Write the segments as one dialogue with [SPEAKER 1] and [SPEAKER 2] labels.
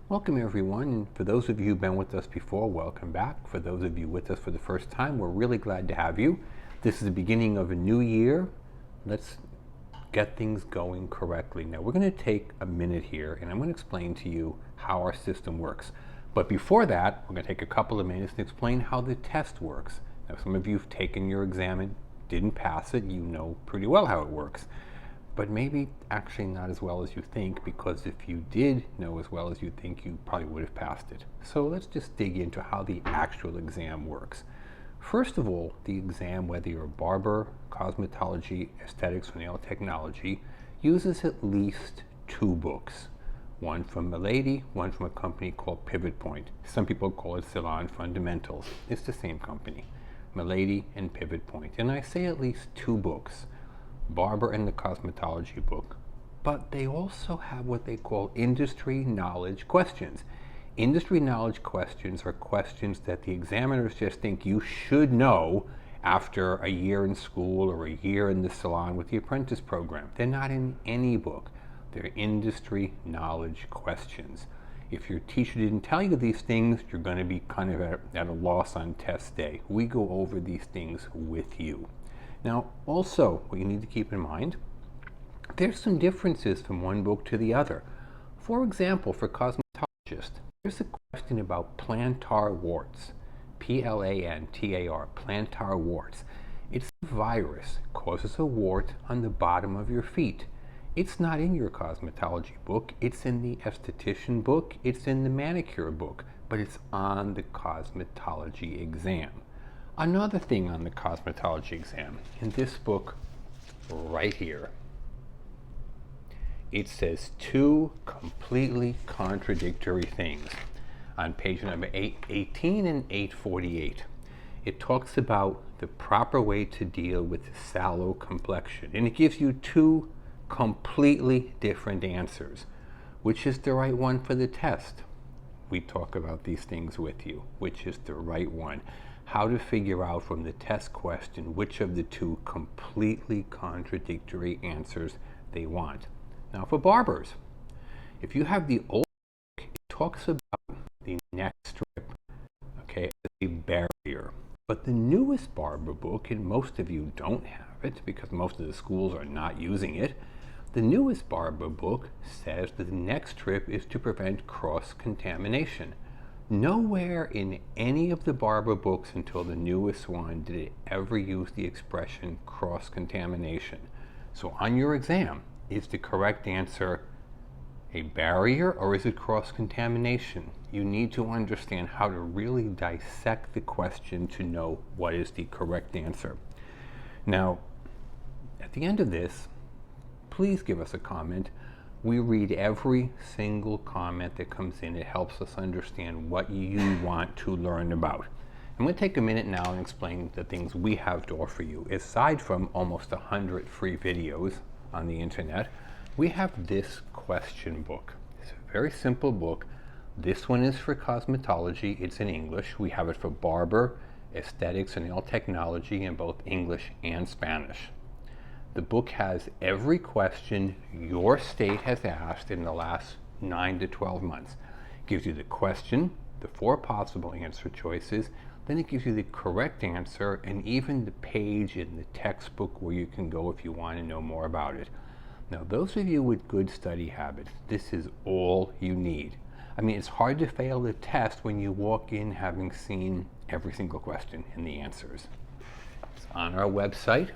[SPEAKER 1] Welcome everyone, and for those of you who've been with us before, welcome back. For those of you with us for the first time, we're really glad to have you. This is the beginning of a new year. Let's get things going correctly. Now we're going to take a minute here and I'm going to explain to you how our system works. But before that, we're going to take a couple of minutes and explain how the test works. Now some of you have taken your exam and didn't pass it, you know pretty well how it works. But maybe actually not as well as you think, because if you did know as well as you think, you probably would have passed it. So let's just dig into how the actual exam works. First of all, the exam, whether you're a barber, cosmetology, aesthetics, or nail technology, uses at least 2 books. One from Milady, one from a company called Pivot Point. Some people call it Salon Fundamentals. It's the same company, Milady and Pivot Point. And I say at least 2 books. Barber and the cosmetology book, but they also have what they call industry knowledge questions. Industry knowledge questions are questions that the examiners just think you should know after a year in school or a year in the salon with the apprentice program. They're not in any book. They're industry knowledge questions. If your teacher didn't tell you these things, you're going to be kind of at a loss on test day. We go over these things with you. Now, also, what you need to keep in mind, there's some differences from one book to the other. For example, for cosmetologists, there's a question about plantar warts, P-L-A-N-T-A-R, plantar warts. It's a virus, causes a wart on the bottom of your feet. It's not in your cosmetology book, it's in the esthetician book, it's in the manicure book, but it's on the cosmetology exam. Another thing on the cosmetology exam, in this book right here, it says 2 completely contradictory things on page number 818 and 848. It talks about the proper way to deal with sallow complexion, and it gives you 2 completely different answers. Which is the right one for the test? We talk about these things with you. Which is the right one? How to figure out from the test question which of the 2 completely contradictory answers they want. Now for barbers, if you have the old book, it talks about the neck strip, okay, as a barrier. But the newest barber book, and most of you don't have it because most of the schools are not using it, the newest barber book says that the neck strip is to prevent cross-contamination. Nowhere in any of the barber books until the newest one did it ever use the expression cross-contamination. So on your exam, is the correct answer a barrier or is it cross-contamination? You need to understand how to really dissect the question to know what is the correct answer. Now, at the end of this, please give us a comment. We read every single comment that comes in. It helps us understand what you want to learn about. I'm going to take a minute now and explain the things we have to offer you. Aside from almost 100 free videos on the internet, we have this question book. It's a very simple book. This one is for cosmetology. It's in English. We have it for barber, aesthetics, and nail technology in both English and Spanish. The book has every question your state has asked in the last 9 to 12 months. It gives you the question, the 4 possible answer choices, then it gives you the correct answer and even the page in the textbook where you can go if you want to know more about it. Now, those of you with good study habits, this is all you need. I mean, it's hard to fail the test when you walk in having seen every single question and the answers. It's on our website,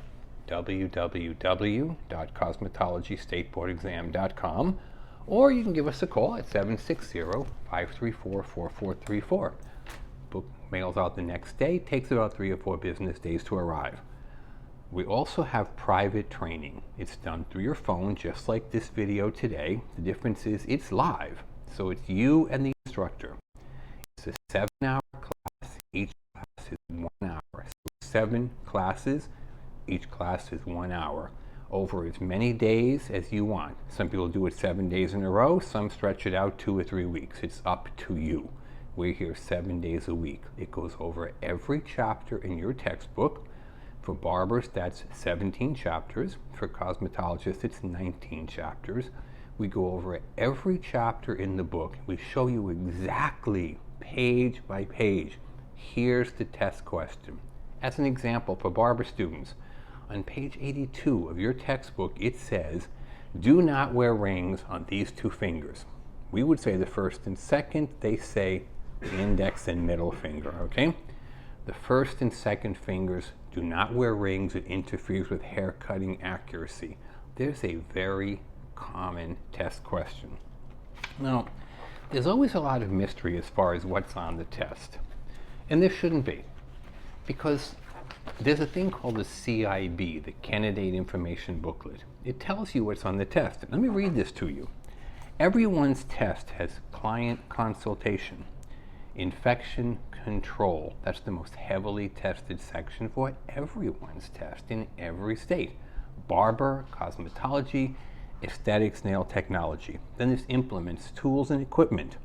[SPEAKER 1] www.cosmetologystateboardexam.com, or you can give us a call at 760-534-4434. Book mails out the next day, takes about 3 or 4 business days to arrive. We also have private training. It's done through your phone, just like this video today. The difference is it's live, so it's you and the instructor. It's a 7-hour class. Each class is 1 hour. So 7 classes. Each class is 1 hour over as many days as you want. Some people do it 7 days in a row. Some stretch it out 2 or 3 weeks. It's up to you. We're here 7 days a week. It goes over every chapter in your textbook. For barbers, that's 17 chapters. For cosmetologists, it's 19 chapters. We go over every chapter in the book. We show you exactly, page by page. Here's the test question. As an example for Barber students, on page 82 of your textbook, it says, do not wear rings on these two fingers. We would say the first and second, they say the index and middle finger, okay? The first and second fingers do not wear rings. It interferes with hair cutting accuracy. There's a very common test question. Now, there's always a lot of mystery as far as what's on the test. And there shouldn't be, because there's a thing called the CIB, the Candidate Information Booklet. It tells you what's on the test. Let me read this to you. Everyone's test has client consultation, infection control. That's the most heavily tested section for everyone's test in every state. Barber, cosmetology, aesthetics, nail technology. Then there's implements, tools, and equipment.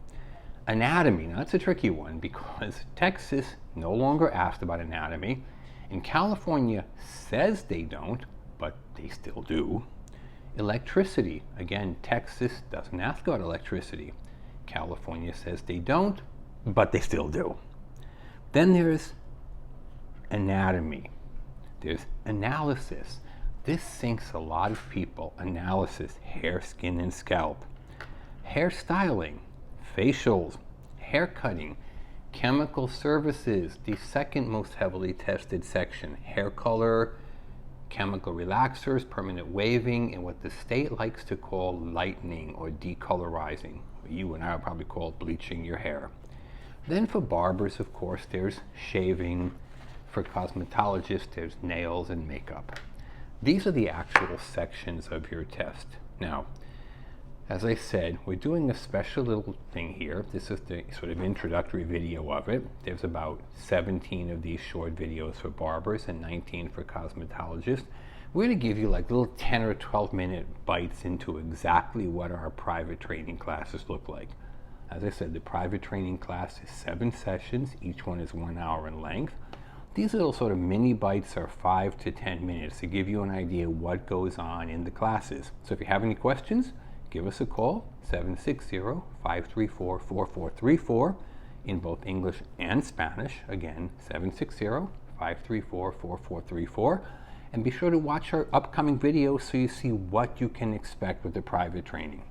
[SPEAKER 1] Anatomy, now that's a tricky one because Texas no longer asked about anatomy, and California says they don't, but they still do. Electricity, again, Texas doesn't ask about electricity. California says they don't, but they still do. Then there's anatomy. There's analysis. This sinks a lot of people. Analysis, hair, skin, and scalp. Hairstyling, facials, hair cutting, chemical services, the second most heavily tested section. Hair color, chemical relaxers, permanent waving, and what the state likes to call lightening or decolorizing. You and I would probably call bleaching your hair. Then for barbers, of course, there's shaving. For cosmetologists, there's nails and makeup. These are the actual sections of your test. Now, as I said, we're doing a special little thing here. This is the sort of introductory video of it. There's about 17 of these short videos for barbers and 19 for cosmetologists. We're going to give you like little 10 or 12 minute bites into exactly what our private training classes look like. As I said, the private training class is 7 sessions. Each one is 1 hour in length. These little sort of mini bites are 5 to 10 minutes to give you an idea what goes on in the classes. So if you have any questions, give us a call, 760-534-4434 in both English and Spanish. Again, 760-534-4434. And be sure to watch our upcoming videos so you see what you can expect with the private training.